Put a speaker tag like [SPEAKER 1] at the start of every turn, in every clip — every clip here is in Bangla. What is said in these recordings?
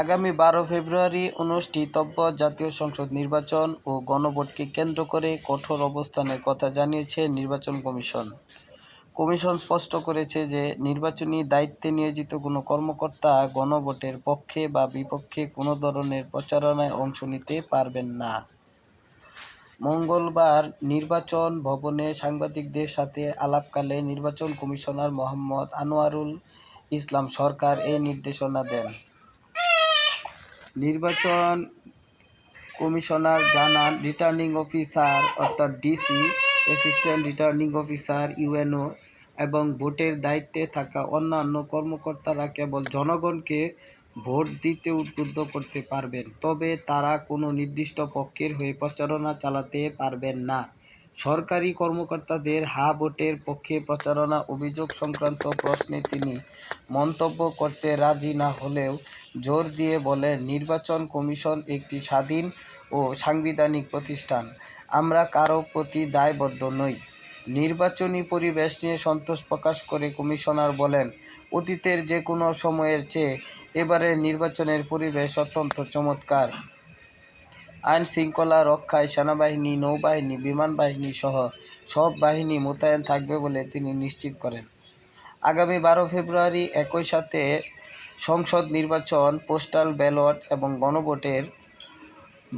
[SPEAKER 1] আগামী 12 ফেব্রুয়ারি অনুষ্ঠিতব্য জাতীয় সংসদ নির্বাচন ও গণভোটকে কেন্দ্র করে কঠোর অবস্থানের কথা জানিয়েছে নির্বাচন কমিশন। কমিশন স্পষ্ট করেছে যে নির্বাচনী দায়িত্বে নিয়োজিত কোনো কর্মকর্তা গণভোটের পক্ষে বা বিপক্ষে কোনো ধরনের প্রচারণায় অংশ নিতে পারবেন না। মঙ্গলবার নির্বাচন ভবনে সাংবাদিকদের সাথে আলাপকালে নির্বাচন কমিশনার মোহাম্মদ আনোয়ারুল ইসলাম সরকার এই নির্দেশনা দেন। নির্বাচন কমিশনার জানান, রিটার্নিং অফিসার অর্থাৎ DC, assistant returning officer UNO এবং ভোটের দায়িত্বে থাকা অন্যান্য কর্মকর্তারা কেবল জনগণকে ভোট দিতে উদ্বুদ্ধ করতে পারবেন, তবে তারা কোনো নির্দিষ্ট পক্ষের হয়ে প্রচারণা চালাতে পারবেন না। সরকারি কর্মকর্তাদের ভোটের পক্ষে প্রচারণা অভিযোগ সংক্রান্ত প্রশ্নে তিনি মন্তব্য করতে রাজি না হলেও জোর দিয়ে বলেন, নির্বাচন কমিশন একটি স্বাধীন ও সাংবিধানিক প্রতিষ্ঠান। আমরা কারো প্রতি দায়বদ্ধ নই। নির্বাচনী পরিবেশ নিয়ে সন্তোষ প্রকাশ করে কমিশনার বলেন, অতীতের যে কোনো সময়ের চেয়ে এবারের নির্বাচনের পরিবেশ অত্যন্ত চমৎকার। আইন শৃঙ্খলা রক্ষায় সেনাবাহিনী, নৌবাহিনী, বিমান বাহিনী সহ সব বাহিনী মোতায়েন থাকবে বলে তিনি নিশ্চিত করেন। আগামী 12 ফেব্রুয়ারি একই সাথে সংসদ নির্বাচন, পোস্টাল ব্যালট এবং গণভোটের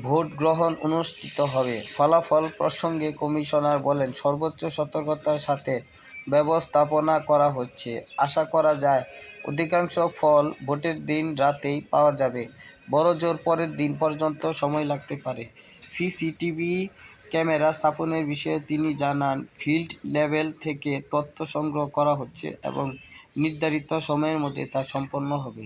[SPEAKER 1] ভোট গ্রহণ অনুষ্ঠিত হবে। ফলাফল প্রসঙ্গে কমিশনার বলেন, সর্বোচ্চ সতর্কতার সাথে ব্যবস্থাপনা করা হচ্ছে। আশা করা যায় অধিকাংশ ফল ভোটের দিন রাতেই পাওয়া যাবে। বড়জোর পরের দিন পর্যন্ত সময় লাগতে পারে। সিসিটিভি ক্যামেরা স্থাপনের বিষয়ে তিনি জানান, ফিল্ড লেভেল থেকে তথ্য সংগ্রহ করা হচ্ছে এবং নির্ধারিত সময়ের মধ্যে তা সম্পন্ন হবে।